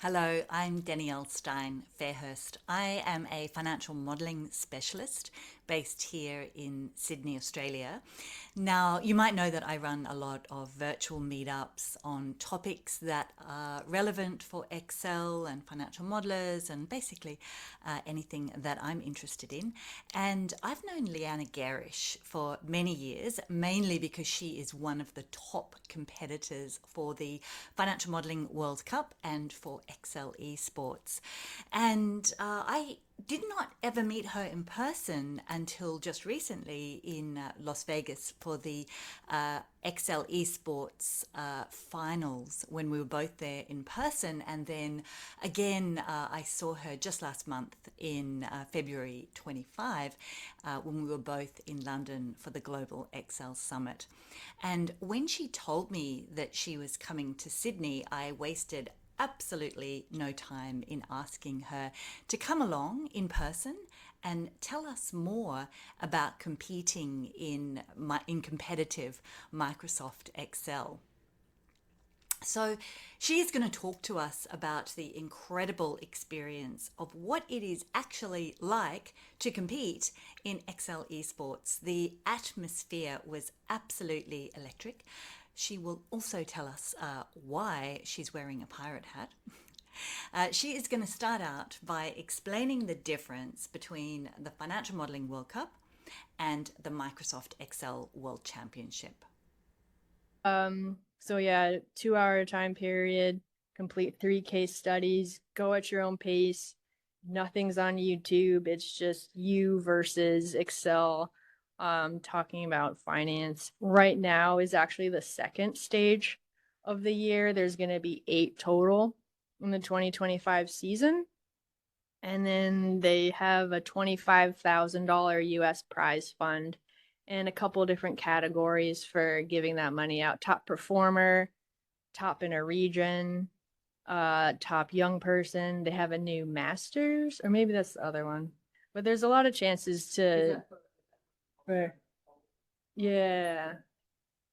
Hello, I'm Danielle Stein Fairhurst. I am a financial modelling specialist based here in Sydney, Australia. Now, you might know that I run a lot of virtual meetups on topics that are relevant for Excel and financial modelers and basically anything that I'm interested in. And I've known Lianna Gerrish for many years, mainly because she is one of the top competitors for the Financial Modelling World Cup and for Excel Esports. And I did not ever meet her in person until just recently in Las Vegas for the Excel Esports finals when we were both there in person. And then again, I saw her just last month in February 25 when we were both in London for the Global Excel Summit. And when she told me that she was coming to Sydney, I wasted absolutely no time in asking her to come along in person and tell us more about competing in competitive Microsoft Excel. So she is going to talk to us about the incredible experience of what it is actually like to compete in Excel Esports. The atmosphere was absolutely electric. She will also tell us why she's wearing a pirate hat. She is going to start out by explaining the difference between the Financial Modelling World Cup and the Microsoft Excel World Championship. So yeah, 2 hour time period, complete 3 case studies, go at your own pace. Nothing's on YouTube. It's just you versus Excel, talking about finance. Right now is actually the second stage of the year. There's going to be 8 total in the 2025 season. And then they have a $25,000 US prize fund and a couple different categories for giving that money out. Top performer, top in a region, top young person. They have a new masters, or maybe that's the other one. But there's a lot of chances to. Yeah.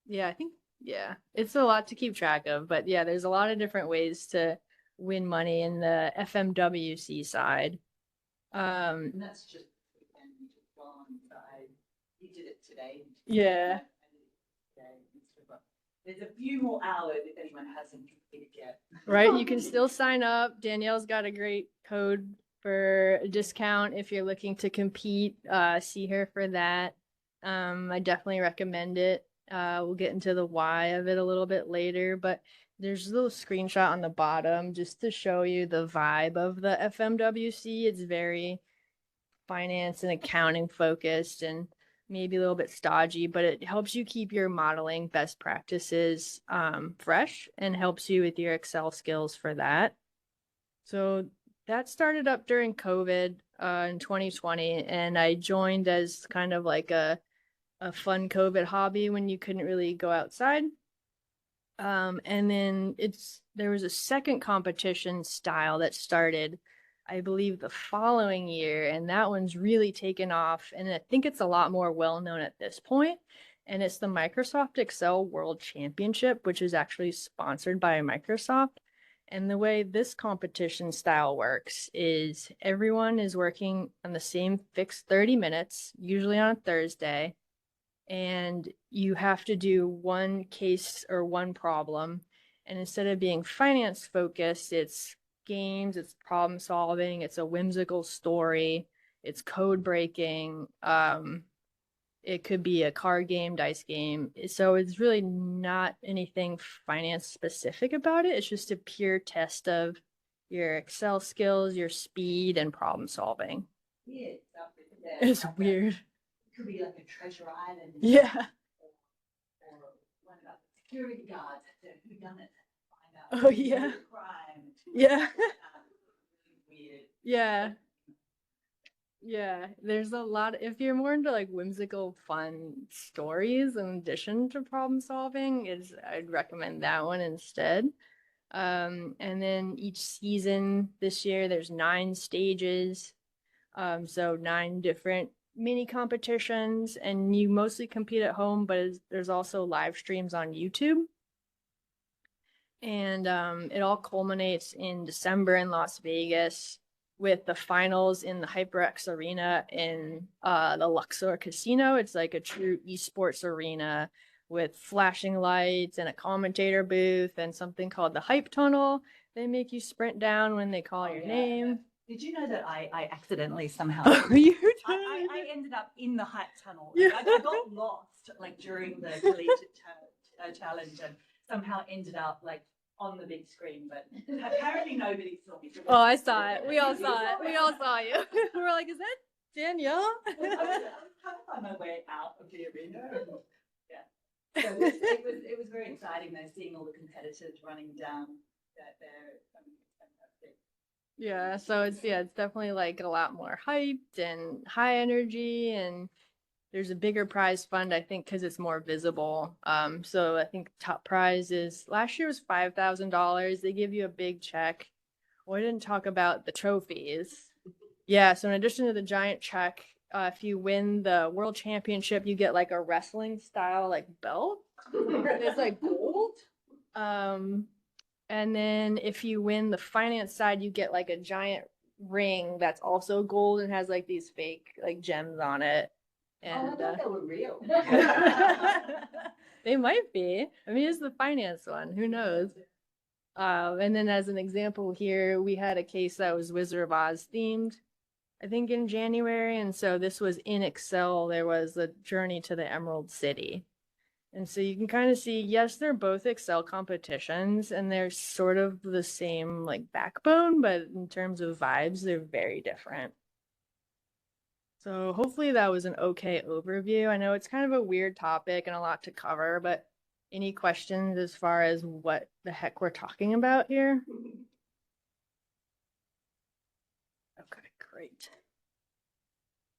Yeah, I think, yeah, it's a lot to keep track of. But yeah, there's a lot of different ways to win money in the FMWC side. And that's just you did it today. Yeah. There's a few more hours if anyone hasn't completed yet. Right. You can still sign up. Danielle's got a great code for a discount if you're looking to compete. See her for that. I definitely recommend it. We'll get into the why of it a little bit later, but there's a little screenshot on the bottom just to show you the vibe of the FMWC. It's very finance and accounting focused and maybe a little bit stodgy, but it helps you keep your modeling best practices fresh and helps you with your Excel skills for that. So that started up during COVID in 2020, and I joined as kind of like a fun COVID hobby when you couldn't really go outside. And then there was a second competition style that started, I believe, the following year, and that one's really taken off. And I think it's a lot more well known at this point. And it's the Microsoft Excel World Championship, which is actually sponsored by Microsoft. And the way this competition style works is everyone is working on the same fixed 30 minutes, usually on a Thursday, and you have to do one case or one problem. And instead of being finance focused, it's games, it's problem solving, it's a whimsical story, it's code breaking. It could be a card game, dice game. So it's really not anything finance specific about it. It's just a pure test of your Excel skills, your speed, and problem solving. Yeah, It's weird. It could be like a treasure island. Yeah. Or one about the security guards who done it. Oh yeah. Crime. Yeah. Weird. Yeah. Yeah. There's a lot if you're more into like whimsical, fun stories in addition to problem solving, I'd recommend that one instead. And then each season this year there's 9 stages. So 9 different mini competitions, and you mostly compete at home, but there's also live streams on YouTube. And it all culminates in December in Las Vegas with the finals in the HyperX Arena in the Luxor Casino. It's like a true esports arena with flashing lights and a commentator booth and something called the Hype Tunnel. They make you sprint down when they call your name. Did you know that I accidentally somehow I ended up in the hype tunnel. Like, I got lost like during the collegiate challenge and somehow ended up like on the big screen, but apparently nobody saw me. Oh, I saw it. We all saw it. We all saw you. We were like, is that Danielle? I was kind of on my way out of the arena. Yeah. So it was very exciting though, seeing all the competitors running down there. Fantastic. Yeah, so it's definitely like a lot more hyped and high energy, and there's a bigger prize fund, I think, because it's more visible. So I think top prize is last year was $5,000. They give you a big check. Well, I didn't talk about the trophies. Yeah, so in addition to the giant check, if you win the world championship, you get like a wrestling style like belt. It's like gold. And then if you win the finance side, you get like a giant ring that's also gold and has like these fake like gems on it. And I thought they were real. they might be. I mean, it's the finance one. Who knows? And then as an example here, we had a case that was Wizard of Oz themed, I think in January. And so this was in Excel. There was a journey to the Emerald City. And so you can kind of see, yes, they're both Excel competitions and they're sort of the same like backbone, but in terms of vibes, they're very different. So hopefully that was an okay overview. I know it's kind of a weird topic and a lot to cover, but any questions as far as what the heck we're talking about here? Okay, great.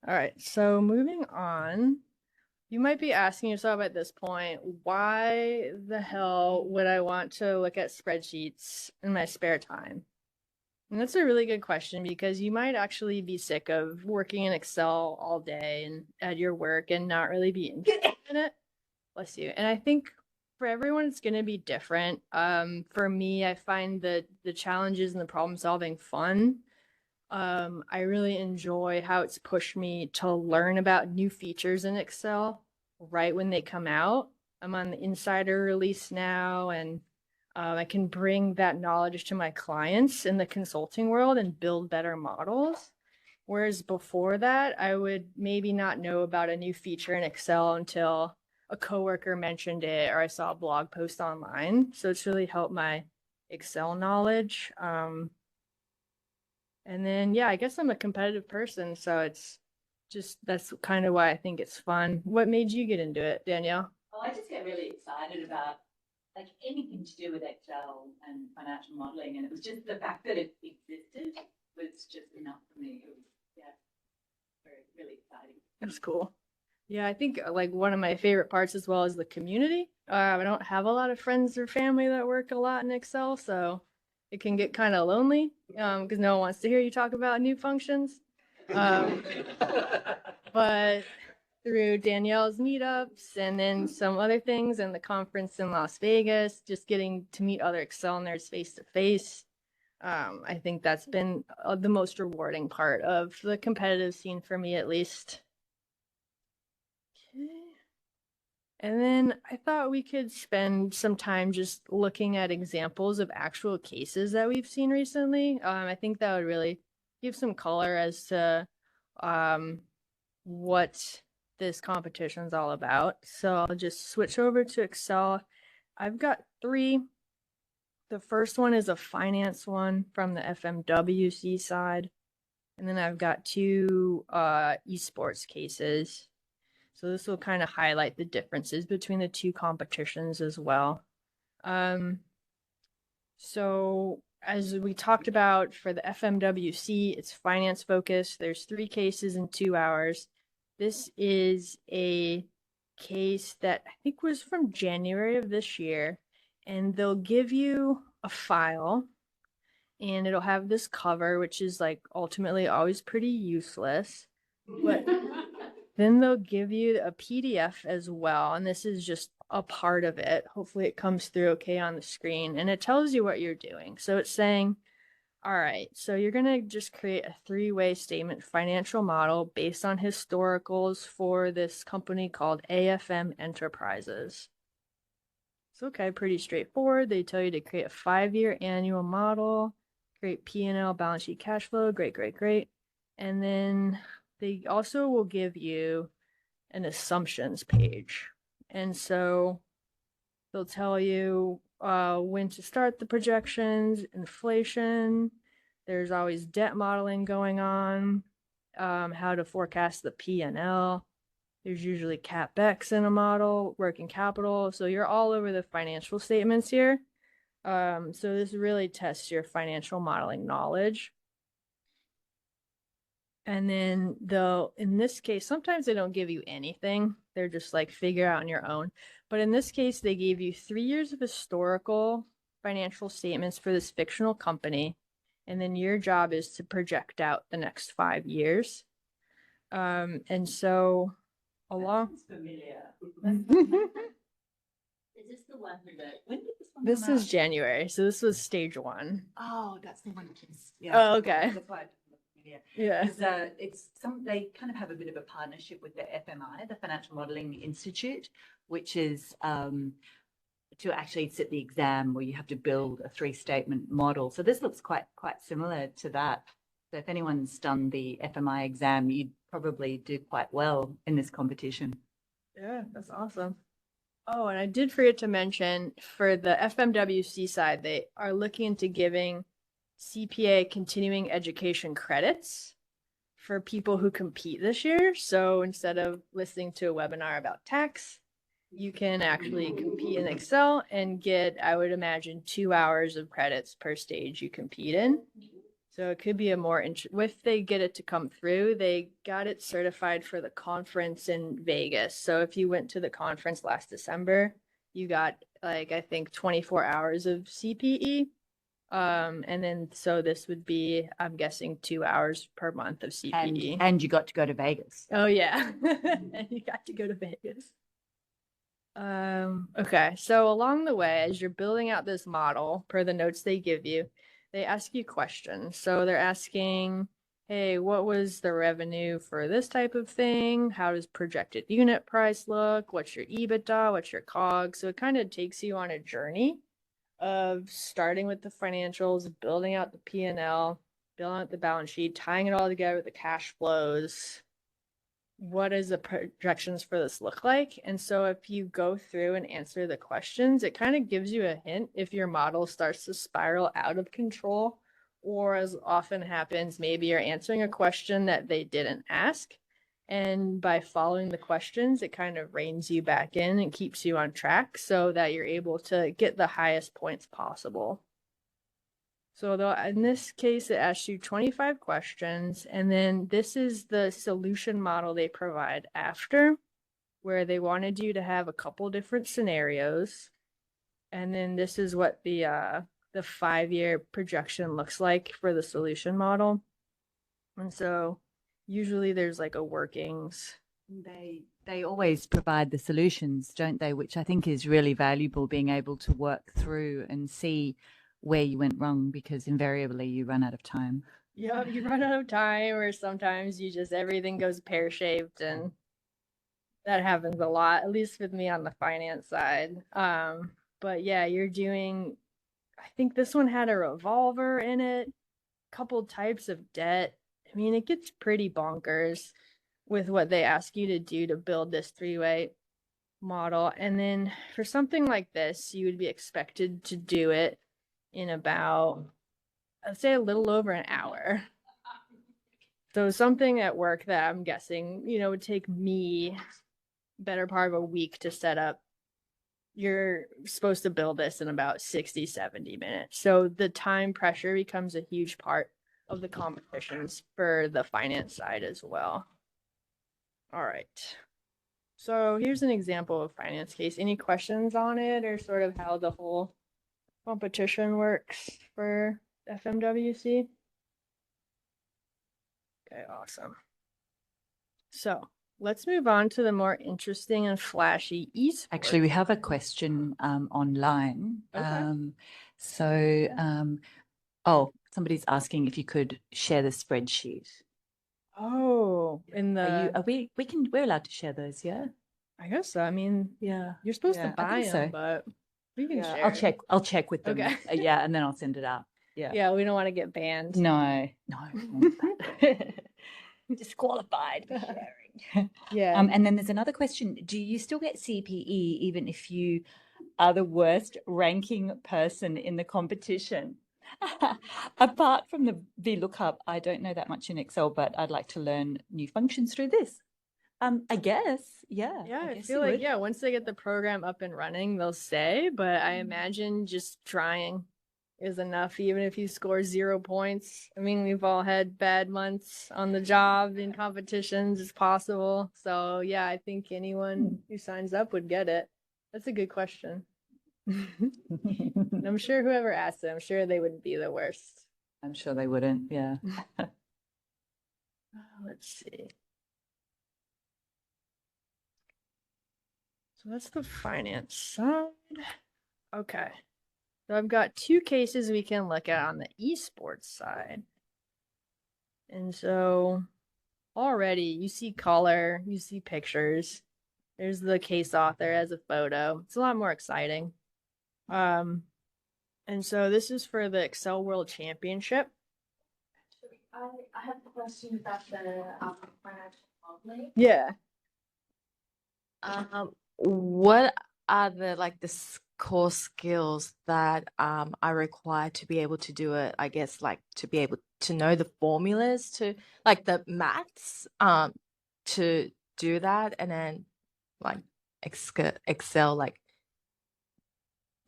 All right, so moving on. You might be asking yourself at this point, why the hell would I want to look at spreadsheets in my spare time? And that's a really good question because you might actually be sick of working in Excel all day and at your work and not really be interested in it. Bless you. And I think for everyone, it's going to be different. For me, I find that the challenges and the problem solving fun. I really enjoy how it's pushed me to learn about new features in Excel right when they come out. I'm on the insider release now, and I can bring that knowledge to my clients in the consulting world and build better models. Whereas before that, I would maybe not know about a new feature in Excel until a coworker mentioned it or I saw a blog post online. So it's really helped my Excel knowledge. And then, yeah, I guess I'm a competitive person, so it's just that's kind of why I think it's fun. What made you get into it, Danielle? Oh, I just get really excited about like anything to do with Excel and financial modeling, and it was just the fact that it existed was just enough for me. It was, yeah, really exciting. That's cool. Yeah, I think like one of my favorite parts as well is the community. I don't have a lot of friends or family that work a lot in Excel, so it can get kind of lonely because no one wants to hear you talk about new functions. But through Danielle's meetups and then some other things and the conference in Las Vegas, just getting to meet other Excel nerds face to face, I think that's been the most rewarding part of the competitive scene for me, at least. Okay. And then I thought we could spend some time just looking at examples of actual cases that we've seen recently. I think that would really give some color as to what this competition is all about. So I'll just switch over to Excel. I've got three. The first one is a finance one from the FMWC side. And then I've got two esports cases. So this will kind of highlight the differences between the two competitions as well. So as we talked about for the FMWC, it's finance focused. There's 3 cases in 2 hours. This is a case that I think was from January of this year, and they'll give you a file and it'll have this cover, which is like ultimately always pretty useless. But then they'll give you a PDF as well. And this is just a part of it. Hopefully it comes through okay on the screen, and it tells you what you're doing. So it's saying, all right, so you're going to just create a three-way statement financial model based on historicals for this company called AFM Enterprises. It's okay, pretty straightforward. They tell you to create a 5-year annual model, create P&L, balance sheet, cash flow. Great, great, great. And then they also will give you an assumptions page. And so they'll tell you when to start the projections, inflation. There's always debt modeling going on, how to forecast the P&L. There's usually CapEx in a model, working capital. So you're all over the financial statements here. So this really tests your financial modeling knowledge. And then in this case, sometimes they don't give you anything. They're just like figure out on your own. But in this case, they gave you 3 years of historical financial statements for this fictional company. And then your job is to project out the next 5 years. And so along. Familiar. Is this the one when did this one This come is out? January, so this was stage 1. Oh, that's the one. Yeah. Oh, okay. That's why I didn't look familiar. Yeah. It's they kind of have a bit of a partnership with the FMI, the Financial Modelling Institute, which is to actually sit the exam where you have to build a 3-statement model. So this looks quite similar to that. So if anyone's done the FMI exam, you'd probably do quite well in this competition. Yeah, that's awesome. Oh, and I did forget to mention for the FMWC side, they are looking into giving CPA continuing education credits for people who compete this year. So instead of listening to a webinar about tax, you can actually compete in Excel and get, I would imagine, 2 hours of credits per stage you compete in. So it could be a more if they get it to come through, they got it certified for the conference in Vegas. So if you went to the conference last December, you got like I think 24 hours of CPE. And then so this would be, I'm guessing, 2 hours per month of CPE. And you got to go to Vegas. Oh yeah. And you got to go to Vegas. Okay. So along the way, as you're building out this model per the notes they give you, they ask you questions. So they're asking, hey, what was the revenue for this type of thing? How does projected unit price look? What's your EBITDA? What's your COGS? So it kind of takes you on a journey of starting with the financials, building out the P&L, building out the balance sheet, tying it all together with the cash flows. What does the projections for this look like? And so if you go through and answer the questions, it kind of gives you a hint if your model starts to spiral out of control, or as often happens, maybe you're answering a question that they didn't ask. And by following the questions, it kind of reins you back in and keeps you on track so that you're able to get the highest points possible. So in this case, it asks you 25 questions, and then this is the solution model they provide after, where they wanted you to have a couple different scenarios. And then this is what the 5-year projection looks like for the solution model. And so usually there's like a workings. They always provide the solutions, don't they? Which I think is really valuable, being able to work through and see where you went wrong, because invariably you run out of time. Yeah, you run out of time, or sometimes everything goes pear-shaped, and that happens a lot, at least with me on the finance side. But yeah, I think this one had a revolver in it, a couple types of debt. I mean, it gets pretty bonkers with what they ask you to do to build this 3-way model. And then for something like this, you would be expected to do it in about, I'd say, a little over an hour. So something at work that I'm guessing, would take me better part of a week to set up. You're supposed to build this in about 60, 70 minutes. So the time pressure becomes a huge part of the competitions for the finance side as well. All right. So here's an example of finance case. Any questions on it, or sort of how the whole competition works for FMWC? Okay, awesome. So Let's move on to the more interesting and flashy esports. Actually, we have a question online. Okay. Oh, somebody's asking if you could share the spreadsheet. Oh, We're allowed to share those, yeah? I guess so. I mean, Yeah. you're supposed to Yeah, I buy think them, so. but we can Yeah, share it. I'll check with them. Okay. Yeah, and then I'll send it out. Yeah. Yeah, we don't want to get banned. No, no, not that. Disqualified for sharing. Yeah. And then there's another question. Do you still get CPE even if you are the worst ranking person in the competition? Apart from the VLOOKUP, I don't know that much in Excel, but I'd like to learn new functions through this. I guess, yeah. Yeah, I guess feel you like, would. yeah, once they get the program up and running, they'll stay. But I imagine just trying is enough, even if you score 0 points. I mean, we've all had bad months on the job in competitions. It's possible. So, yeah, I think anyone who signs up would get it. That's a good question. And I'm sure whoever asked it, I'm sure they would be the worst. I'm sure they wouldn't, yeah. Let's see. So that's the finance side. Okay. So I've got two cases we can look at on the esports side. And so already you see color, you see pictures. There's the case author as a photo. It's a lot more exciting. And so this is for the Excel World Championship. I have a question about the financial modeling. Yeah. What are the core skills that are required to be able to do it? I guess like to be able to know the formulas to like the maths to do that, and then like Excel like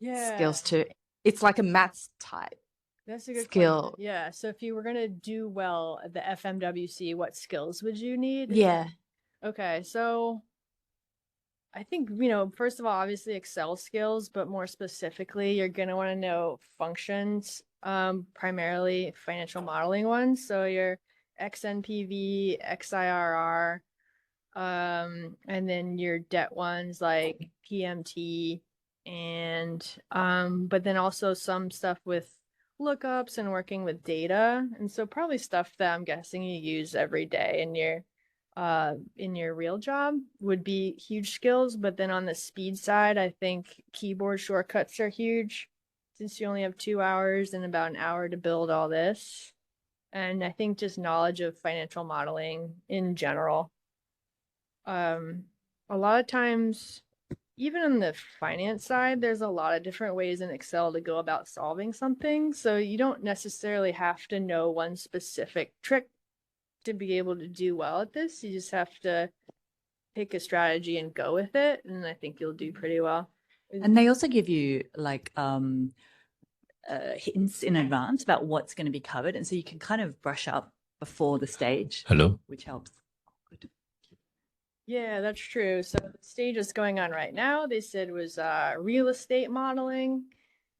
Yeah. skills to it's like a maths type That's a good skill. question. Yeah. So if you were gonna do well at the FMWC, what skills would you need? Yeah. Okay, so I think, first of all, obviously Excel skills, but more specifically, you're going to want to know functions, primarily financial modeling ones. So your XNPV, XIRR, and then your debt ones like PMT, and but then also some stuff with lookups and working with data. And so probably stuff that I'm guessing you use every day in your real job would be huge skills. But then on the speed side, I think keyboard shortcuts are huge since you only have 2 hours and about an hour to build all this. And I think just knowledge of financial modeling in general. A lot of times, even on the finance side, there's a lot of different ways in Excel to go about solving something. So you don't necessarily have to know one specific trick to be able to do well at this. You just have to pick a strategy and go with it, and I think you'll do pretty well. And they also give you like hints in advance about what's going to be covered, and so you can kind of brush up before the stage. Hello. Which helps. Good. Yeah, that's true. So the stage is going on right now. They said was real estate modeling.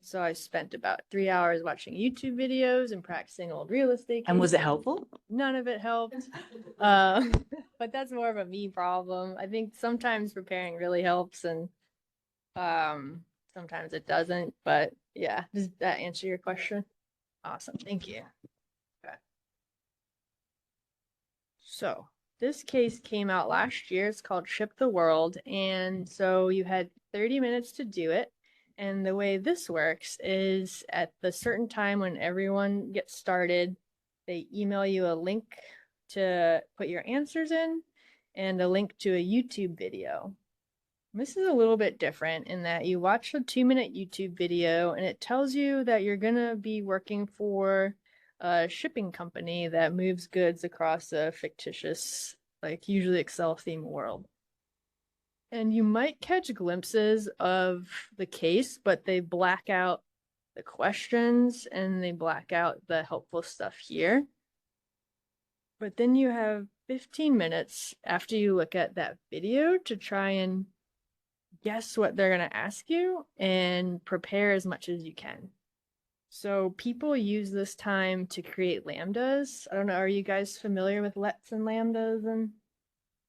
So I spent about 3 hours watching YouTube videos and practicing old real estate. And was it helpful? None of it helped. But that's more of a me problem. I think sometimes preparing really helps, and sometimes it doesn't. But yeah, does that answer your question? Awesome, thank you. Okay. So this case came out last year. It's called Ship the World. And so you had 30 minutes to do it. And the way this works is at the certain time when everyone gets started, they email you a link to put your answers in and a link to a YouTube video. This is a little bit different in that you watch a 2-minute YouTube video and it tells you that you're going to be working for a shipping company that moves goods across a fictitious, like usually Excel theme world. And you might catch glimpses of the case, but they black out the questions and they black out the helpful stuff here. But then you have 15 minutes after you look at that video to try and guess what they're going to ask you and prepare as much as you can. So people use this time to create lambdas. I don't know, are you guys familiar with lets and lambdas? And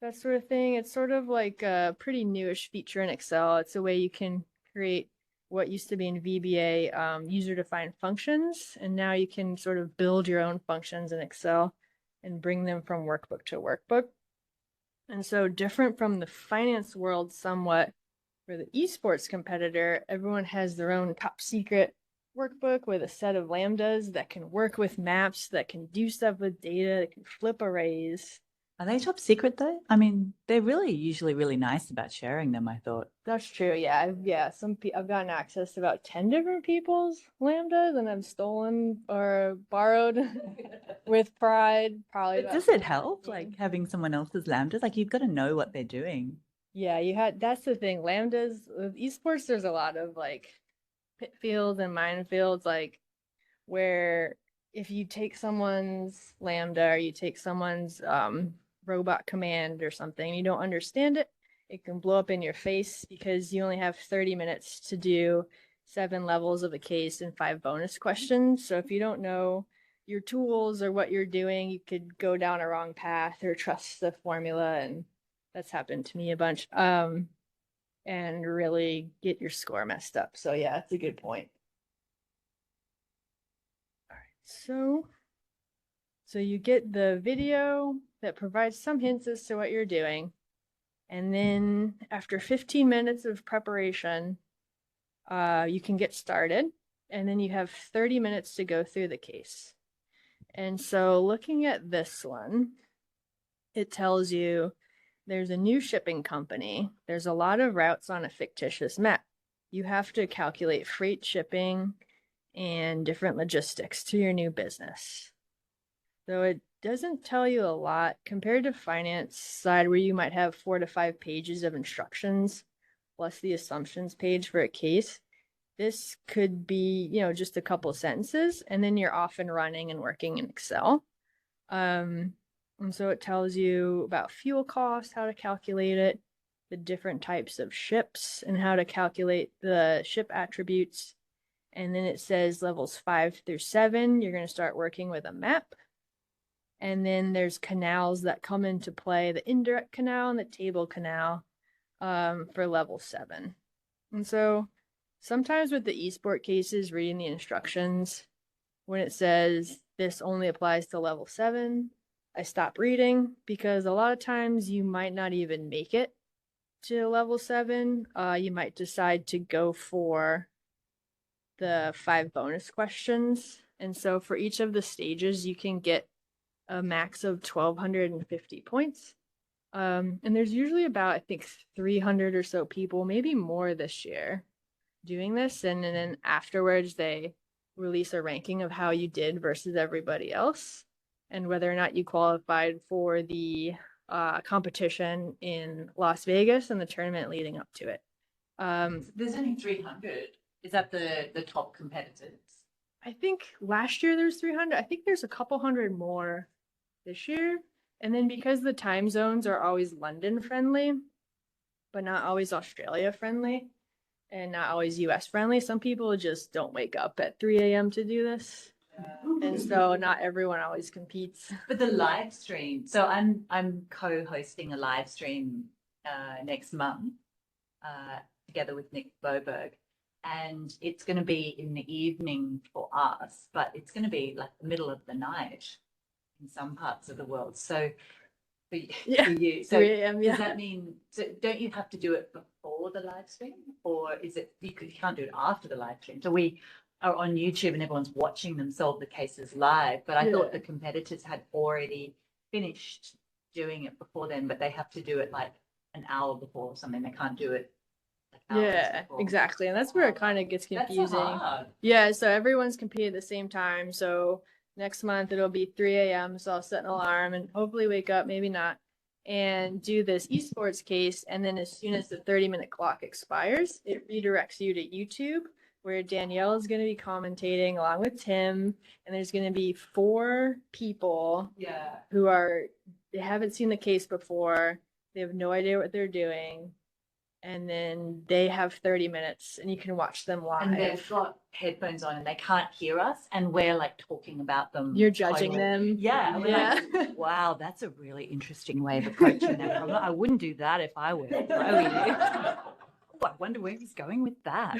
that sort of thing. It's sort of like a pretty newish feature in Excel. It's a way you can create what used to be in VBA user-defined functions, and now you can sort of build your own functions in Excel and bring them from workbook to workbook. And so different from the finance world somewhat, for the esports competitor, everyone has their own top secret workbook with a set of lambdas that can work with maps, that can do stuff with data, that can flip arrays. Are they top secret though? I mean, they're really usually really nice about sharing them, I thought. That's true. Yeah, I've gotten access to about 10 different people's lambdas, and I've stolen or borrowed with pride. Probably. But does it help, like having someone else's lambdas? Like you've got to know what they're doing. Yeah, that's the thing. Lambdas with esports, there's a lot of like pit fields and minefields, like where if you take someone's lambda or you take someone's robot command or something, you don't understand it, it can blow up in your face because you only have 30 minutes to do 7 levels of a case and 5 bonus questions. So if you don't know your tools or what you're doing, you could go down a wrong path or trust the formula, and that's happened to me a bunch. And really get your score messed up. So yeah, that's a good point. All right, so you get the video that provides some hints as to what you're doing. And then after 15 minutes of preparation, you can get started. And then you have 30 minutes to go through the case. And so looking at this one, it tells you there's a new shipping company. There's a lot of routes on a fictitious map. You have to calculate freight shipping and different logistics to your new business. So it doesn't tell you a lot compared to finance side where you might have 4 to 5 pages of instructions plus the assumptions page for a case. This could be, just a couple sentences, and then you're off and running and working in Excel. And so it tells you about fuel costs, how to calculate it, the different types of ships, and how to calculate the ship attributes. And then it says levels 5 through 7, you're going to start working with a map. And then there's canals that come into play, the indirect canal and the table canal for level 7. And so sometimes with the esport cases, reading the instructions, when it says this only applies to level 7, I stop reading because a lot of times you might not even make it to level 7. You might decide to go for the 5 bonus questions. And so for each of the stages, you can get a max of 1,250 points. And there's usually about, I think, 300 or so people, maybe more this year, doing this. And then afterwards, they release a ranking of how you did versus everybody else and whether or not you qualified for the competition in Las Vegas and the tournament leading up to it. There's only 300. Is that the top competitors? I think last year there's 300. I think there's a couple hundred more this year. And then because the time zones are always London friendly, but not always Australia friendly and not always US friendly, some people just don't wake up at 3 a.m. to do this. And so not everyone always competes. But the live stream. So I'm co-hosting a live stream next month together with Nick Boberg. And it's going to be in the evening for us, but it's going to be like the middle of the night in some parts of the world. So for you, so 3 a.m. does that mean, so don't you have to do it before the live stream, or is it you can't do it after the live stream? So we are on YouTube and everyone's watching them solve the cases live, but I thought the competitors had already finished doing it before then, but they have to do it like an hour before or something. They can't do it. Yeah, exactly. And that's where it kind of gets confusing. That's so hard. Yeah, so everyone's competing at the same time. So next month it'll be 3 a.m. So I'll set an alarm and hopefully wake up, maybe not, and do this esports case. And then as soon as the 30-minute clock expires, it redirects you to YouTube where Danielle is going to be commentating along with Tim. And there's going to be 4 people who they haven't seen the case before. They have no idea what they're doing. and then they have 30 minutes and you can watch them And they've live. got headphones on and they can't hear us, and we're like talking about them. You're judging totally. them. Yeah. And we're Yeah. like, wow, that's a really interesting way of approaching that problem. I wouldn't do that if I were you. Oh, I wonder where he's going with that.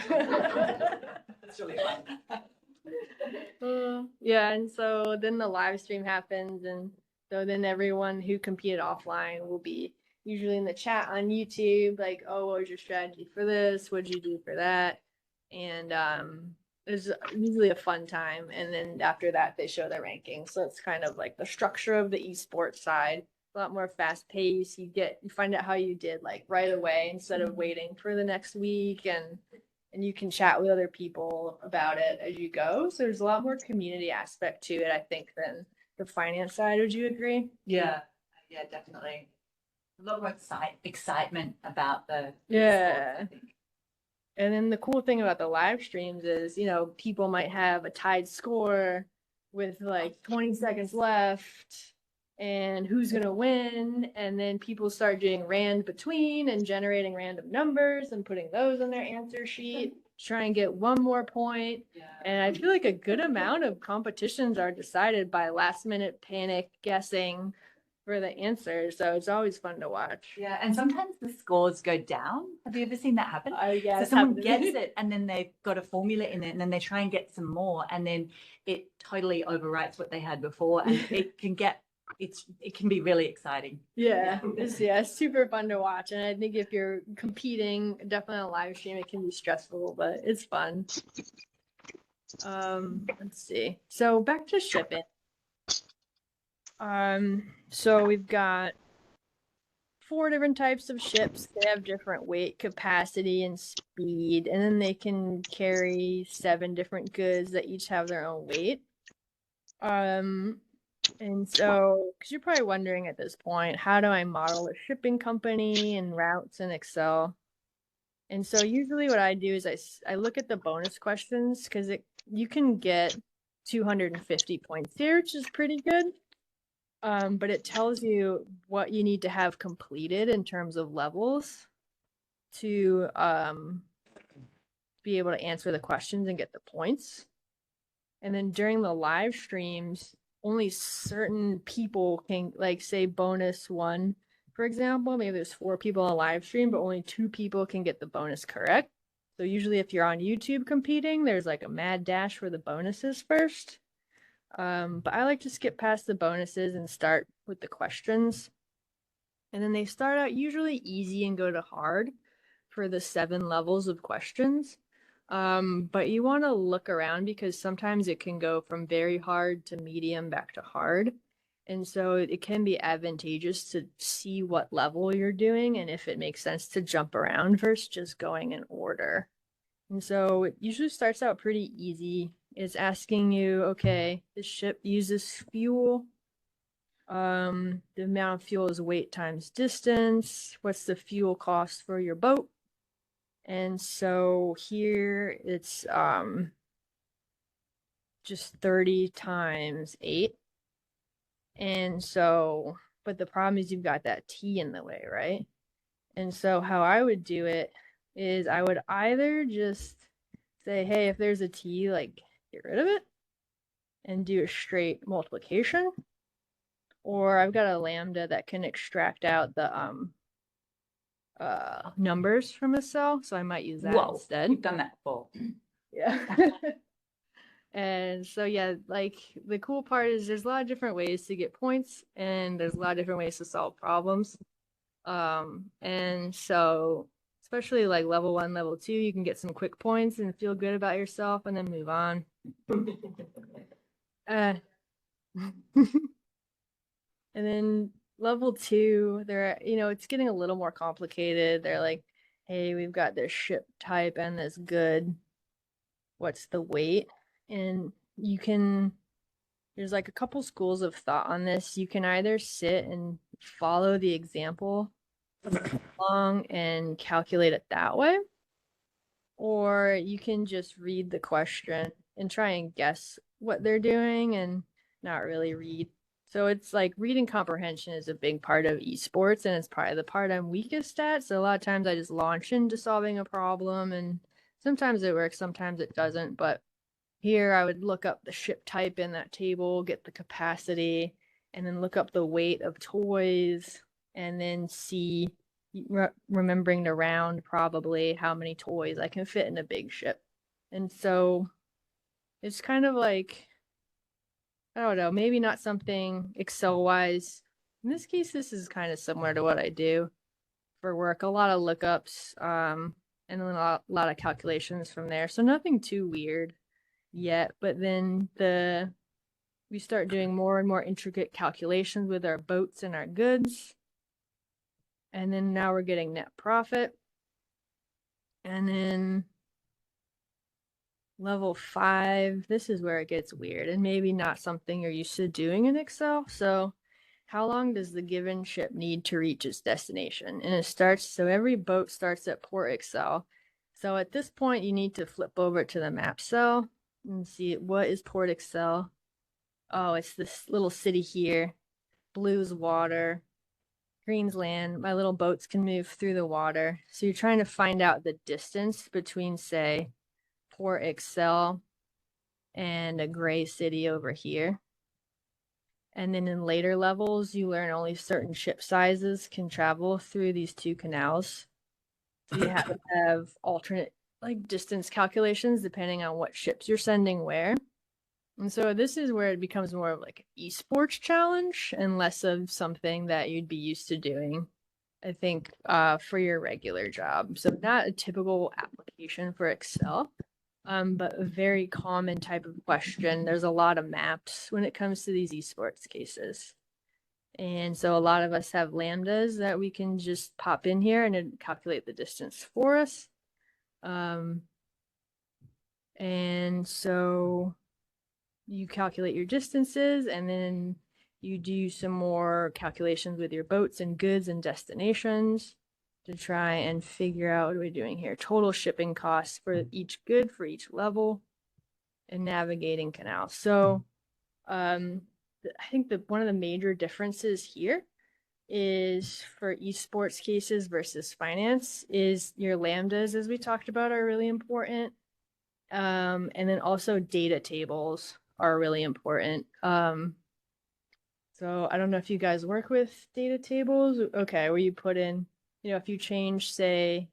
That's really fun. Yeah, and so then the live stream happens, and so then everyone who competed offline will be usually in the chat on YouTube, like, oh, what was your strategy for this? What'd you do for that? And it's usually a fun time. And then after that, they show their rankings. So it's kind of like the structure of the esports side, a lot more fast paced. You find out how you did like right away instead of waiting for the next week, and you can chat with other people about it as you go. So there's a lot more community aspect to it, I think, than the finance side. Would you agree? Yeah, definitely. A lot more excitement about the Yeah. sports, I think. And then the cool thing about the live streams is, people might have a tied score with like 20 seconds left and who's going to win. And then people start doing rand between and generating random numbers and putting those on their answer sheet to try and get one more point. Yeah. And I feel like a good amount of competitions are decided by last minute panic guessing for the answers. So it's always fun to watch. Yeah, and sometimes the scores go down. Have you ever seen that happen? Yeah, so it's someone happened. gets it and then they've got a formula in it and then they try and get some more and then it totally overwrites what they had before and it can be really exciting. Yeah, it's super fun to watch. And I think if you're competing, definitely on live stream, it can be stressful, but it's fun. Let's see. So back to shipping. So we've got 4 different types of ships. They have different weight, capacity, and speed, and then they can carry 7 different goods that each have their own weight. And so, because you're probably wondering at this point, how do I model a shipping company and routes in Excel? And so usually what I do is I look at the bonus questions because you can get 250 points here, which is pretty good. But it tells you what you need to have completed in terms of levels to be able to answer the questions and get the points. And then during the live streams, only certain people can, like, say bonus 1, for example, maybe there's 4 people on live stream, but only 2 people can get the bonus correct. So usually if you're on YouTube competing, there's like a mad dash for the bonuses first. But I like to skip past the bonuses and start with the questions. And then they start out usually easy and go to hard for the 7 levels of questions. But you want to look around because sometimes it can go from very hard to medium back to hard. And so it can be advantageous to see what level you're doing and if it makes sense to jump around versus just going in order. And so it usually starts out pretty easy. It's asking you, okay, this ship uses fuel. The amount of fuel is weight times distance. What's the fuel cost for your boat? And so here it's just 30 times 8. And so, but the problem is you've got that T in the way, right? And so how I would do it is I would either just say, hey, if there's a T, like get rid of it and do a straight multiplication. Or I've got a lambda that can extract out the numbers from a cell, so I might use that instead. You've done that before. Yeah. And so yeah, like the cool part is there's a lot of different ways to get points and there's a lot of different ways to solve problems. And so especially like level 1, level 2, you can get some quick points and feel good about yourself and then move on. And then level 2, it's getting a little more complicated. They're like, hey, we've got this ship type and this good. What's the weight? And there's like a couple schools of thought on this. You can either sit and follow the example along and calculate it that way, or you can just read the question and try and guess what they're doing and not really read So it's like reading comprehension is a big part of esports, and it's probably the part I'm weakest at. So a lot of times I just launch into solving a problem, and sometimes it works, sometimes it doesn't. But here I would look up the ship type in that table, get the capacity, and then look up the weight of toys, and then see, remembering to round probably how many toys I can fit in a big ship. And so it's kind of like, I don't know, maybe not something Excel wise. In this case, this is kind of similar to what I do for work. A lot of lookups, and then a lot of calculations from there. So nothing too weird yet. But then we start doing more and more intricate calculations with our boats and our goods. And then now we're getting net profit. And then level 5, this is where it gets weird and maybe not something you're used to doing in Excel. So how long does the given ship need to reach its destination? And it starts, so every boat starts at port Excel. So at this point, you need to flip over to the map cell and see what is port Excel. Oh, it's this little city here. Blue's water, green's land. My little boats can move through the water. So you're trying to find out the distance between, say, Port Excel and a gray city over here. And then in later levels, you learn only certain ship sizes can travel through these two canals. So you have to have alternate like distance calculations depending on what ships you're sending where. And so this is where it becomes more of like an esports challenge and less of something that you'd be used to doing, I think, for your regular job. So not a typical application for Excel, but a very common type of question. There's a lot of maps when it comes to these esports cases. And so a lot of us have lambdas that we can just pop in here and it'd calculate the distance for us. And so you calculate your distances and then you do some more calculations with your boats and goods and destinations to try and figure out what are we doing here. Total shipping costs for each good for each level and navigating canals. So I think that one of the major differences here is for esports cases versus finance is your lambdas, as we talked about, are really important. And then also data tables are really important. So I don't know if you guys work with data tables. Okay, where you put in, if you change, say,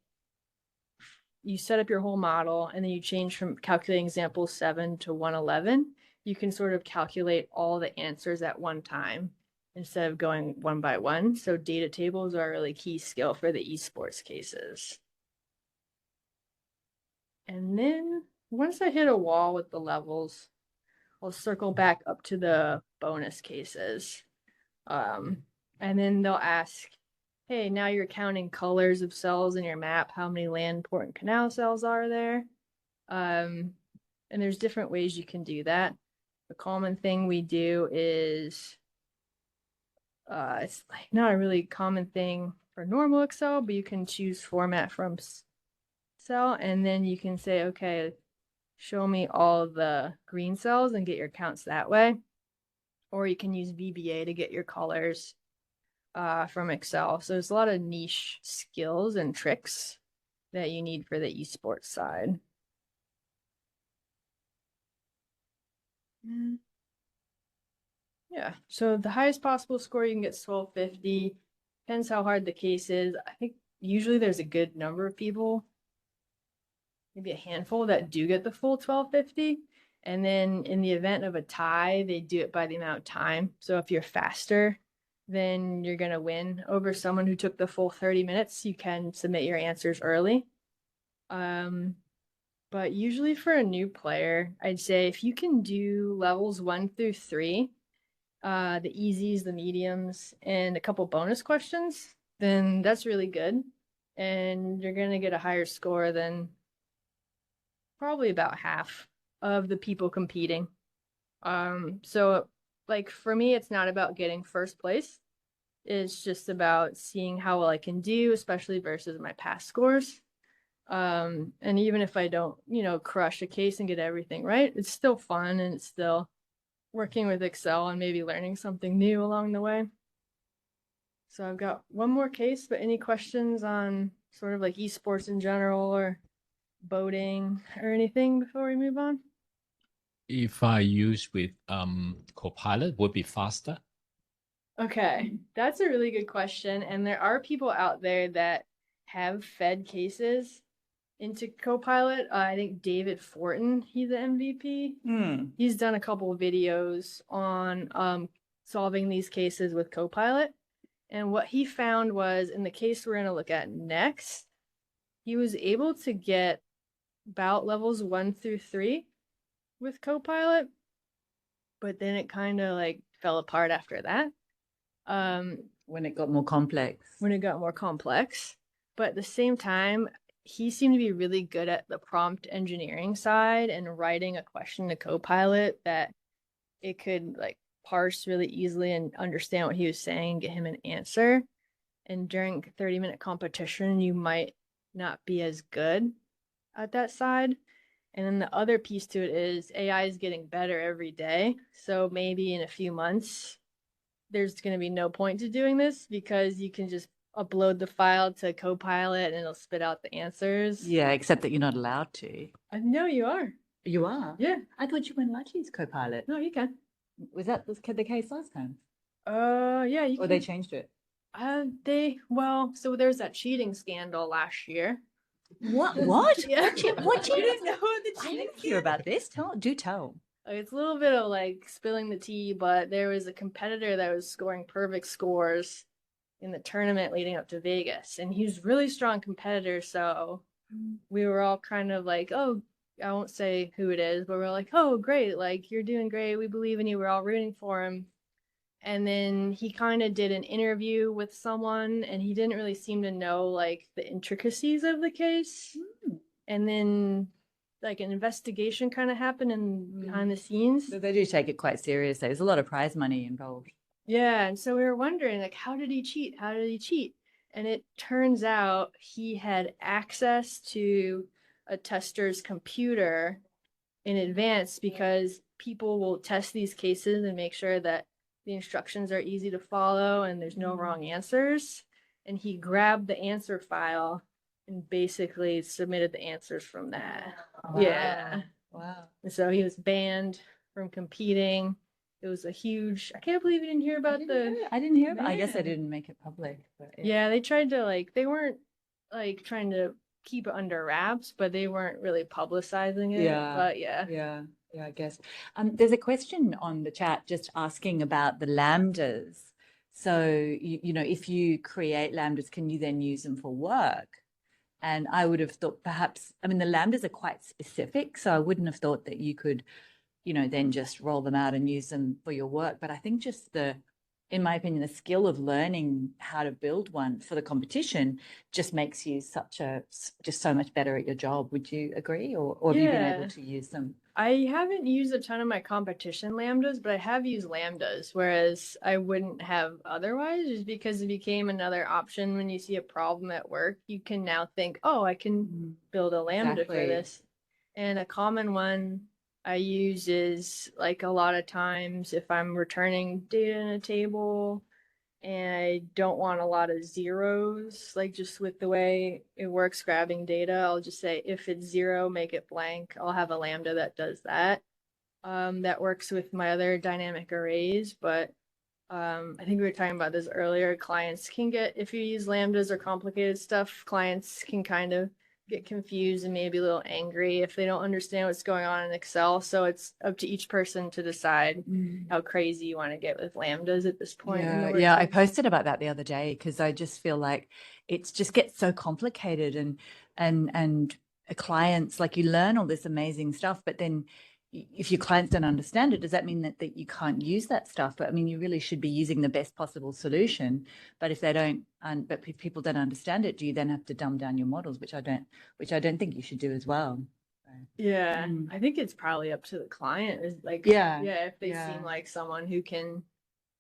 you set up your whole model and then you change from calculating example 7 to 111, you can sort of calculate all the answers at one time instead of going one by one. So data tables are a really key skill for the esports cases. And then once I hit a wall with the levels, I'll circle back up to the bonus cases. And then they'll ask, hey, now you're counting colors of cells in your map. How many land, port, and canal cells are there? And there's different ways you can do that. The common thing we do is, it's like not a really common thing for normal Excel, but you can choose format from cell, and then you can say, okay, show me all the green cells and get your counts that way. Or you can use VBA to get your colors from Excel. So there's a lot of niche skills and tricks that you need for the esports side. Yeah, so the highest possible score you can get is 1250. Depends how hard the case is. I think usually there's a good number of people, maybe a handful, that do get the full 1250. And then in the event of a tie, they do it by the amount of time. So if you're faster, then you're going to win over someone who took the full 30 minutes. You can submit your answers early. But usually for a new player, I'd say if you can do levels 1 through 3, the easies, the mediums, and a couple bonus questions, then that's really good. And you're going to get a higher score than probably about half of the people competing. So like for me, it's not about getting first place. It's just about seeing how well I can do, especially versus my past scores. And even if I don't, crush a case and get everything right, it's still fun and it's still working with Excel and maybe learning something new along the way. So I've got one more case, but any questions on sort of like esports in general or boating or anything before we move on? If I use with Copilot, would be faster. Okay, that's a really good question. And there are people out there that have fed cases into Copilot. I think David Fortin, he's the MVP. He's done a couple of videos on solving these cases with Copilot. And what he found was in the case we're going to look at next, he was able to get about levels 1 through 3 with Copilot, but then it kind of like fell apart after that. When it got more complex. When it got more complex. But at the same time, he seemed to be really good at the prompt engineering side and writing a question to Copilot that it could like parse really easily and understand what he was saying and get him an answer. And during 30-minute competition, you might not be as good at that side. And then the other piece to it is AI is getting better every day. So maybe in a few months, there's going to be no point to doing this because you can just upload the file to Copilot and it'll spit out the answers. Yeah, except that you're not allowed to. I know you are. You are? Yeah. I thought you weren't allowed to use Copilot. No, you can. Was that the case last time? Yeah, you Or can. they changed it? So there's that cheating scandal last year. What? Yeah. What You didn't know the I cheating didn't hear about this. Do tell. It's a little bit of like spilling the tea, but there was a competitor that was scoring perfect scores in the tournament leading up to Vegas, and he was a really strong competitor. So we were all kind of like, oh, I won't say who it is, but we're like, oh, great, like you're doing great. We believe in you. We're all rooting for him. And then he kind of did an interview with someone, and he didn't really seem to know like the intricacies of the case. And then like an investigation kind of happened in behind the scenes. So they do take it quite seriously. There's a lot of prize money involved. Yeah, and so we were wondering like how did he cheat? How did he cheat? And it turns out he had access to a tester's computer in advance because people will test these cases and make sure that the instructions are easy to follow and there's no wrong answers. And he grabbed the answer file and basically submitted the answers from that. Wow. Yeah. Wow. And so he was banned from competing. It was a huge, I can't believe you didn't hear about I didn't hear about it. I guess I Yeah. didn't make it public. But Yeah, they tried to like, they weren't like trying to keep it under wraps, but they weren't really publicizing it. Yeah. But yeah. Yeah, I guess. There's a question on the chat just asking about the lambdas. So, if you create lambdas, can you then use them for work? And I would have thought perhaps, I mean, the lambdas are quite specific, so I wouldn't have thought that you could, then just roll them out and use them for your work. But I think just in my opinion, the skill of learning how to build one for the competition just makes you just so much better at your job. Would you agree? Or have you been able to use them? I haven't used a ton of my competition lambdas, but I have used lambdas, whereas I wouldn't have otherwise, just because it became another option when you see a problem at work. You can now think, oh, I can build a lambda for this. And a common one I use is like a lot of times if I'm returning data in a table and I don't want a lot of zeros, like just with the way it works grabbing data, I'll just say if it's 0, make it blank. I'll have a lambda that does that. That works with my other dynamic arrays, but I think we were talking about this earlier. Clients can get, if you use lambdas or complicated stuff, clients can kind of get confused and maybe a little angry if they don't understand what's going on in Excel. So it's up to each person to decide how crazy you want to get with lambdas at this point. Yeah, I posted about that the other day because I just feel like it just gets so complicated and clients, like, you learn all this amazing stuff, but then if your clients don't understand it, does that mean that you can't use that stuff? But I mean, you really should be using the best possible solution. But if they don't, but if people don't understand it, do you then have to dumb down your models, which I don't think you should do as well. Yeah, I think it's probably up to the client. Is like, if they seem like someone who can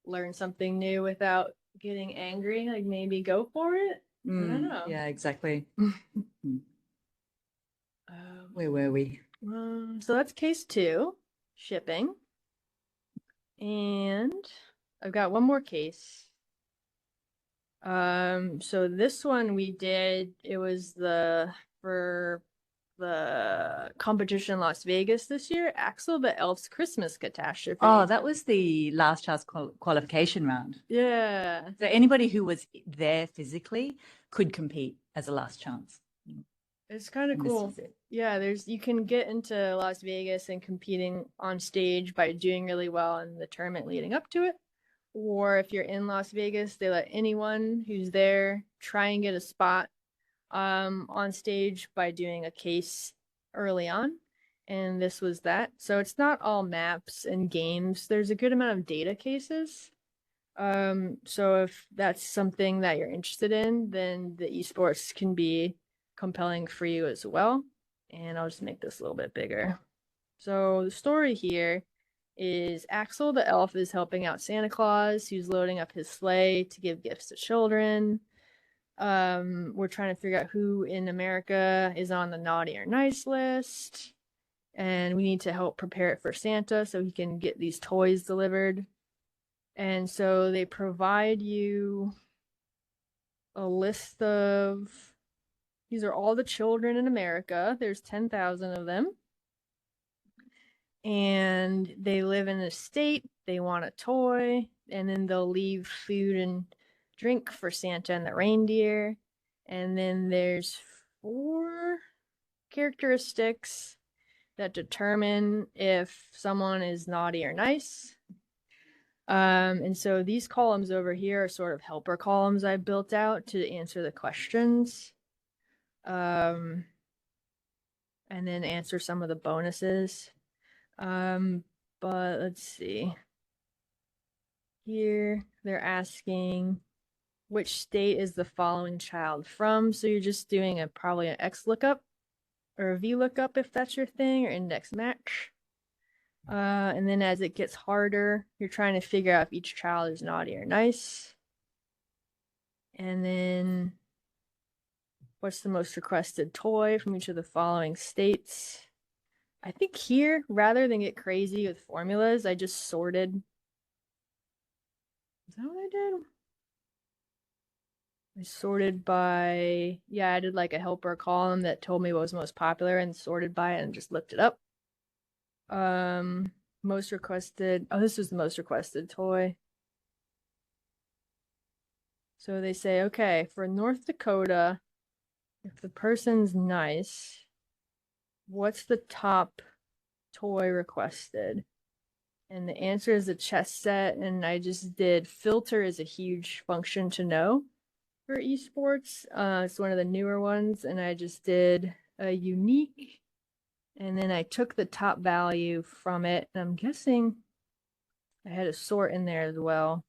learn something new without getting angry, like maybe go for it. I don't know. Yeah, exactly. Where were we? So that's case 2, shipping. And I've got one more case. So this one we did, it was for the competition in Las Vegas this year, Axel the Elf's Christmas Catastrophe. Oh, that was the last chance qualification round. Yeah. So anybody who was there physically could compete as a last chance. It's kind of And this cool. was it. Yeah, you can get into Las Vegas and competing on stage by doing really well in the tournament leading up to it. Or if you're in Las Vegas, they let anyone who's there try and get a spot on stage by doing a case early on. And this was that. So it's not all maps and games. There's a good amount of data cases. So if that's something that you're interested in, then the esports can be compelling for you as well. And I'll just make this a little bit bigger. So the story here is Axel the elf is helping out Santa Claus, who's loading up his sleigh to give gifts to children. We're trying to figure out who in America is on the naughty or nice list. And we need to help prepare it for Santa so he can get these toys delivered. And so they provide you a list of, these are all the children in America. There's 10,000 of them. And they live in a state, they want a toy, and then they'll leave food and drink for Santa and the reindeer. And then there's 4 characteristics that determine if someone is naughty or nice. And so these columns over here are sort of helper columns I built out to answer the questions. And then answer some of the bonuses. But let's see. Here they're asking which state is the following child from. So you're just doing probably an X lookup or a V lookup if that's your thing, or index match. And then as it gets harder, you're trying to figure out if each child is naughty or nice. And then what's the most requested toy from each of the following states? I think here, rather than get crazy with formulas, I just sorted. Is that what I did? I sorted by, yeah, I did like a helper column that told me what was most popular and sorted by it and just looked it up. Most requested, oh, this was the most requested toy. So they say, okay, for North Dakota, if the person's nice, what's the top toy requested? And the answer is a chess set, and I just did filter is a huge function to know for esports. It's one of the newer ones, and I just did a unique, and then I took the top value from it, and I'm guessing I had a sort in there as well.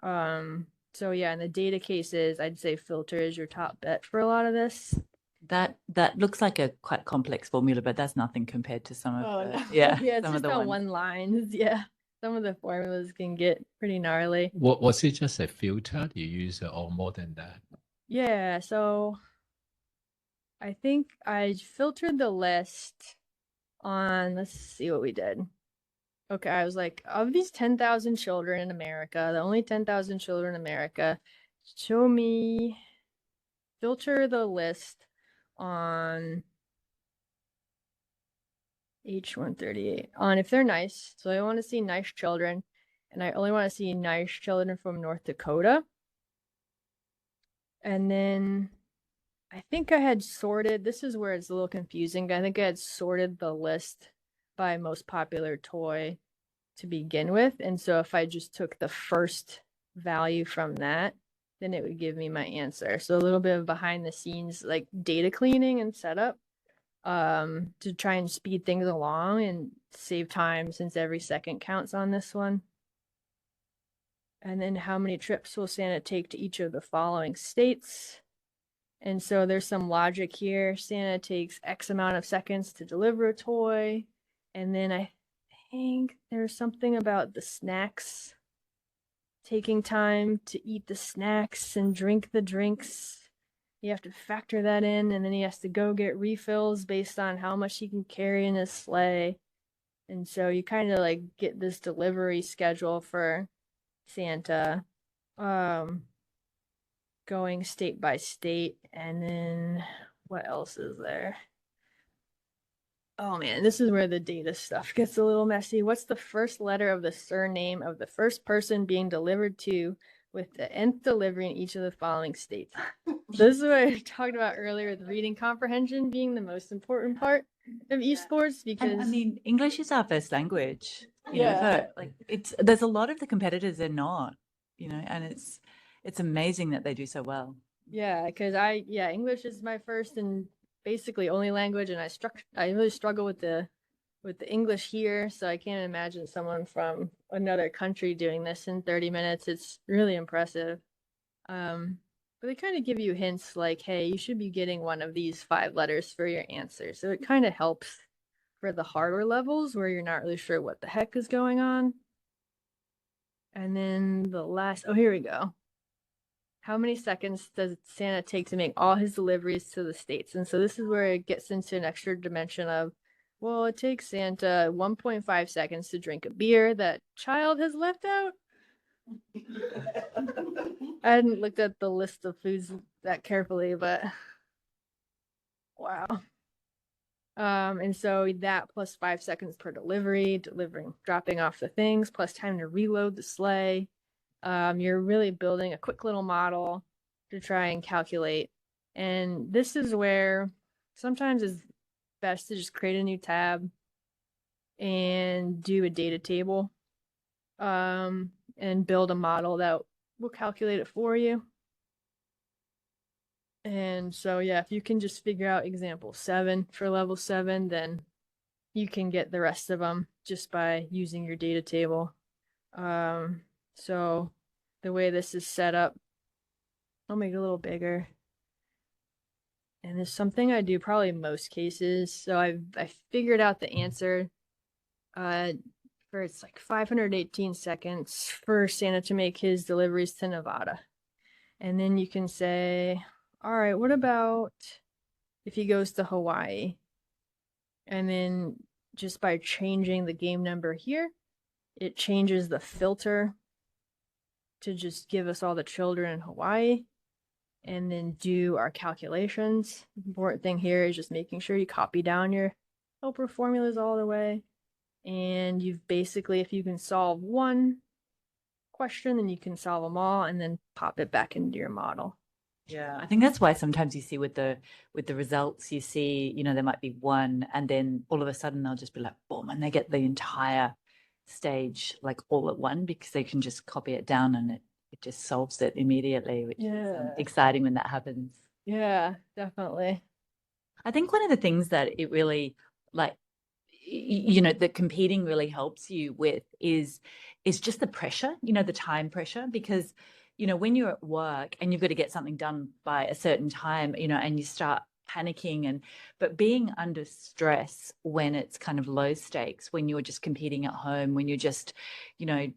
So yeah, in the data cases, I'd say filter is your top bet for a lot of this. That looks like a quite complex formula, but that's nothing compared to some of the, No. yeah, Yeah, it's some of just the on ones. one line. Yeah, some of the formulas can get pretty gnarly. Was it just a filter you use or more than that? Yeah, so I think I filtered the list on, let's see what we did. Okay, I was like, of these 10,000 children in America, the only 10,000 children in America, show me, filter the list on H138 on if they're nice. So I want to see nice children, and I only want to see nice children from North Dakota. And then I think I had sorted, this is where it's a little confusing. I think I had sorted the list by most popular toy to begin with. And so if I just took the first value from that, then it would give me my answer. So a little bit of behind the scenes, like data cleaning and setup, to try and speed things along and save time since every second counts on this one. And then how many trips will Santa take to each of the following states? And so there's some logic here. Santa takes X amount of seconds to deliver a toy. And then I think there's something about the snacks, taking time to eat the snacks and drink the drinks. You have to factor that in, and then he has to go get refills based on how much he can carry in his sleigh. And so you kind of like get this delivery schedule for Santa, going state by state. And then what else is there? Oh man, this is where the data stuff gets a little messy. What's the first letter of the surname of the first person being delivered to with the nth delivery in each of the following states? This is what I talked about earlier, with reading comprehension being the most important part of esports, because And I mean, English is our first language. You know, Yeah. like there's a lot of the competitors they're not, and it's amazing that they do so well. yeah, because English is my first and basically only language, and I really struggle with the English here, so I can't imagine someone from another country doing this in 30 minutes. It's really impressive. But they kind of give you hints like, hey, you should be getting one of these 5 letters for your answer. So it kind of helps for the harder levels where you're not really sure what the heck is going on. And then the last, oh, here we go. How many seconds does Santa take to make all his deliveries to the states? And so this is where it gets into an extra dimension of, well, it takes Santa 1.5 seconds to drink a beer that child has left out. I hadn't looked at the list of foods that carefully, but wow. And so that plus 5 seconds per delivery, dropping off the things, plus time to reload the sleigh. You're really building a quick little model to try and calculate. And this is where sometimes it's best to just create a new tab and do a data table, and build a model that will calculate it for you. And so, yeah, if you can just figure out example 7 for level 7, then you can get the rest of them just by using your data table. So the way this is set up, I'll make it a little bigger. And it's something I do probably in most cases. So I figured out the answer for it's like 518 seconds for Santa to make his deliveries to Nevada. And then you can say, all right, what about if he goes to Hawaii? And then just by changing the game number here, it changes the filter to just give us all the children in Hawaii, and then do our calculations. The important thing here is just making sure you copy down your helper formulas all the way. And you've basically, if you can solve one question, then you can solve them all and then pop it back into your model. Yeah, I think that's why sometimes you see with the results, you see, there might be one, and then all of a sudden they'll just be like, boom, and they get the entire stage like all at one, because they can just copy it down and it just solves it immediately, which is exciting when that happens. Yeah, definitely. I think one of the things that it really, like, that competing really helps you with is just the pressure, the time pressure, because when you're at work and you've got to get something done by a certain time, and you start panicking, but being under stress when it's kind of low stakes, when you're just competing at home, when you're just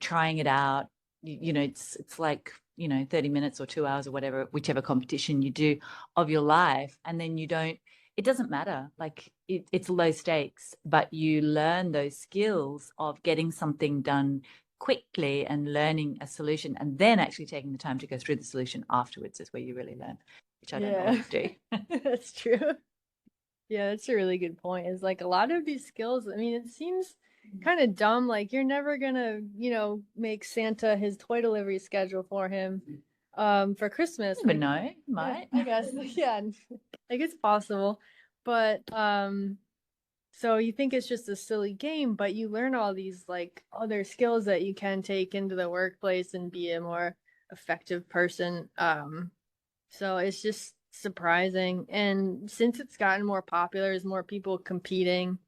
trying it out, it's like 30 minutes or 2 hours or whatever, whichever competition you do of your life, and then it doesn't matter, like it's low stakes, but you learn those skills of getting something done quickly and learning a solution, and then actually taking the time to go through the solution afterwards is where you really learn, which I don't always do. That's true. Yeah, that's a really good point. Is like a lot of these skills, I mean, it seems kind of dumb, like you're never gonna, make Santa his toy delivery schedule for him for Christmas. You never know, might. I guess. Yeah, like it's possible. But so you think it's just a silly game, but you learn all these like other skills that you can take into the workplace and be a more effective person. So it's just surprising. And since it's gotten more popular, there's more people competing.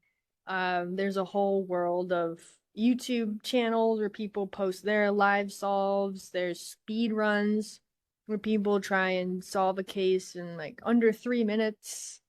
There's a whole world of YouTube channels where people post their live solves. There's speed runs where people try and solve a case in like under 3 minutes.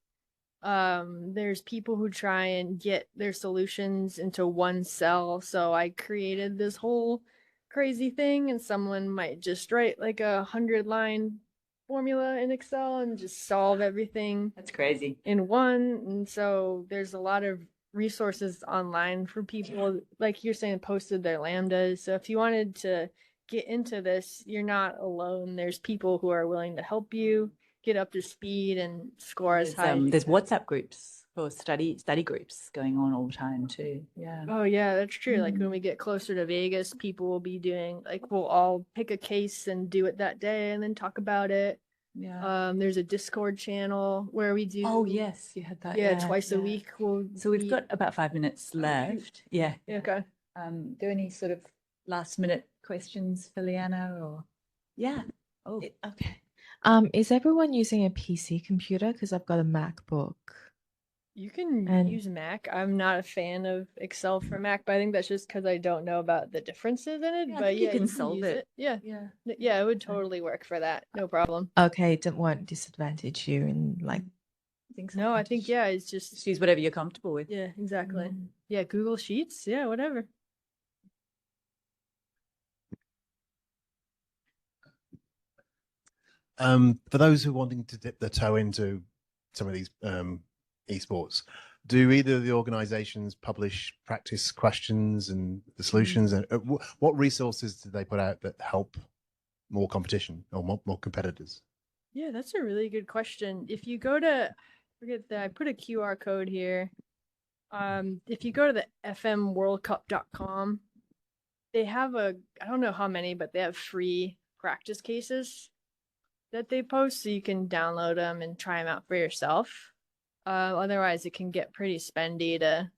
There's people who try and get their solutions into one cell. So I created this whole crazy thing, and someone might just write like 100-line formula in Excel and just solve everything. That's crazy. In one. And so there's a lot of resources online for people, like you're saying, posted their lambdas. So if you wanted to get into this, you're not alone. There's people who are willing to help you get up to speed and score as high. There's WhatsApp groups for study groups going on all the time too. Yeah. Oh yeah, that's true. Like when we get closer to Vegas, people will be doing, like, we'll all pick a case and do it that day and then talk about it. Yeah. There's a Discord channel where we do. Oh yes, you had that. Yeah, twice a week. So we've got about 5 minutes left. Yeah. Okay. Do any sort of last minute questions for Lianna or? Yeah. Oh. Okay. Is everyone using a PC computer? Because I've got a MacBook. You can And- use Mac. I'm not a fan of Excel for Mac, but I think that's just because I don't know about the differences in it. Yeah, I but think you yeah, can solve use it. Yeah. Yeah. Yeah, it would totally work for that. No problem. Okay, it won't disadvantage you in like. I think so. No, I think, yeah, it's Just just, use whatever you're comfortable with. yeah, exactly. Yeah, Google Sheets. Yeah, whatever. For those who are wanting to dip their toe into some of these esports, do either of the organizations publish practice questions and the solutions? And what resources do they put out that help more competition or more competitors? Yeah, that's a really good question. If you go to, forget that I put a QR code here. If you go to the fmworldcup.com, they have I don't know how many, but they have free practice cases that they post, so you can download them and try them out for yourself. Otherwise, it can get pretty spendy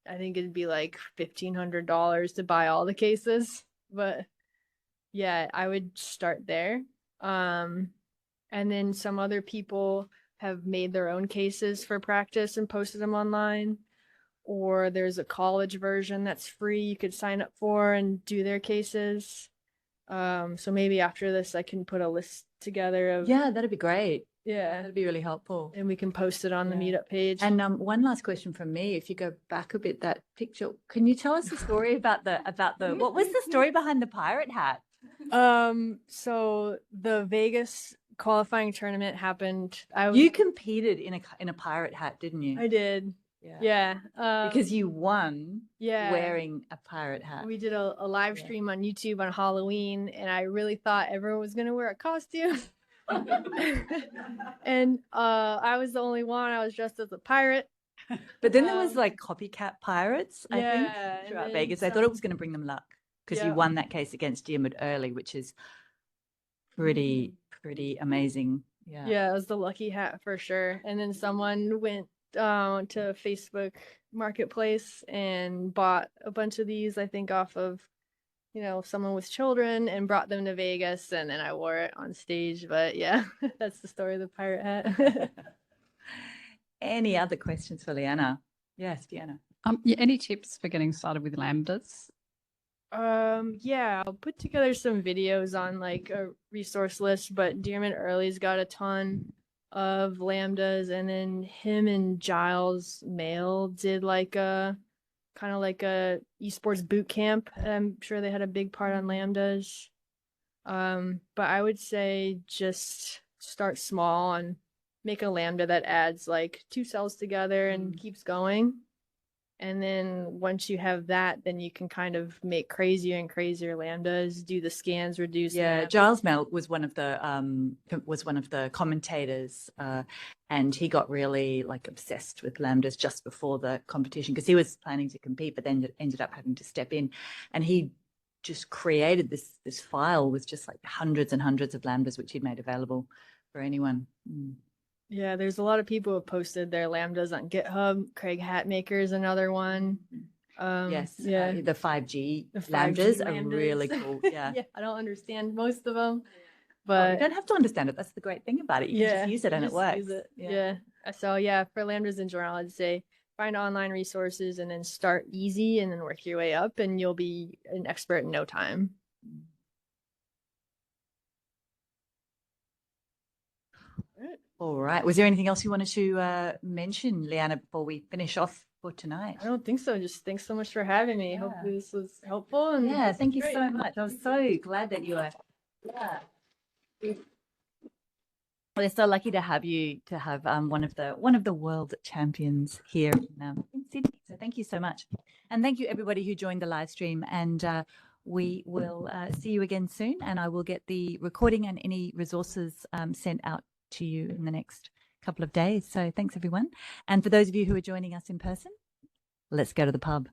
I think it'd be like $1,500 to buy all the cases. But yeah, I would start there. And then some other people have made their own cases for practice and posted them online. Or there's a college version that's free you could sign up for and do their cases. So maybe after this I can put a list together of, Yeah, that'd be great. yeah, That'd be really helpful. and we can post it on the Yeah. meetup page. And one last question from me. If you go back a bit, that picture, can you tell us the story about the what was the story behind the pirate hat? So the Vegas qualifying tournament happened. You competed in a pirate hat, didn't you? I did. Yeah. Because you won yeah, wearing a pirate hat. we did a live stream on YouTube on Halloween, and I really thought everyone was gonna wear a costume. And I was the only one. I was dressed as a pirate. But then there was like copycat pirates, I yeah, think, and throughout then Vegas. I thought it was going to bring them luck because you Yeah. won that case against Diarmid Early, which is pretty amazing. Yeah. Yeah, it was the lucky hat for sure. And then someone went to Facebook Marketplace and bought a bunch of these, I think, off of, someone with children, and brought them to Vegas, and then I wore it on stage. But yeah, that's the story of the pirate hat. Any other questions for Lianna? Yes, Deanna. Yeah, any tips for getting started with lambdas? Yeah, I'll put together some videos on like a resource list, but Diarmid Early's got a ton of lambdas, and then him and Giles Mail did like a kind of like a esports boot camp. I'm sure they had a big part on lambdas. But I would say just start small and make a lambda that adds like 2 cells together and keeps going. And then once you have that, then you can kind of make crazier and crazier lambdas, do the scans, reduce. Yeah, them. Giles Mel was one of the commentators, and he got really like obsessed with lambdas just before the competition because he was planning to compete, but then ended up having to step in, and he just created this file with just like hundreds and hundreds of lambdas which he'd made available for anyone. Yeah, there's a lot of people who have posted their lambdas on GitHub. Craig Hatmaker is another one. Yes, Yeah. the 5G The 5G lambdas are lambdas. really cool. Yeah. Yeah, I don't understand most of them, Oh, you but don't have to understand it. That's the great thing about it. You can just use it and you it just works. use it. Yeah. So yeah, for lambdas in general, I'd say find online resources and then start easy and then work your way up, and you'll be an expert in no time. All right. Was there anything else you wanted to mention, Lianna, before we finish off for tonight? I don't think so. Just thanks so much for having me. Yeah. Hopefully this was helpful. And Yeah, thank you great. so much. I was so glad that you were. Yeah. We're so lucky to have you, to have one of the world champions here in Sydney. So thank you so much. And thank you everybody who joined the live stream. And we will see you again soon. And I will get the recording and any resources sent out to you in the next couple of days. So thanks everyone. And for those of you who are joining us in person, let's go to the pub.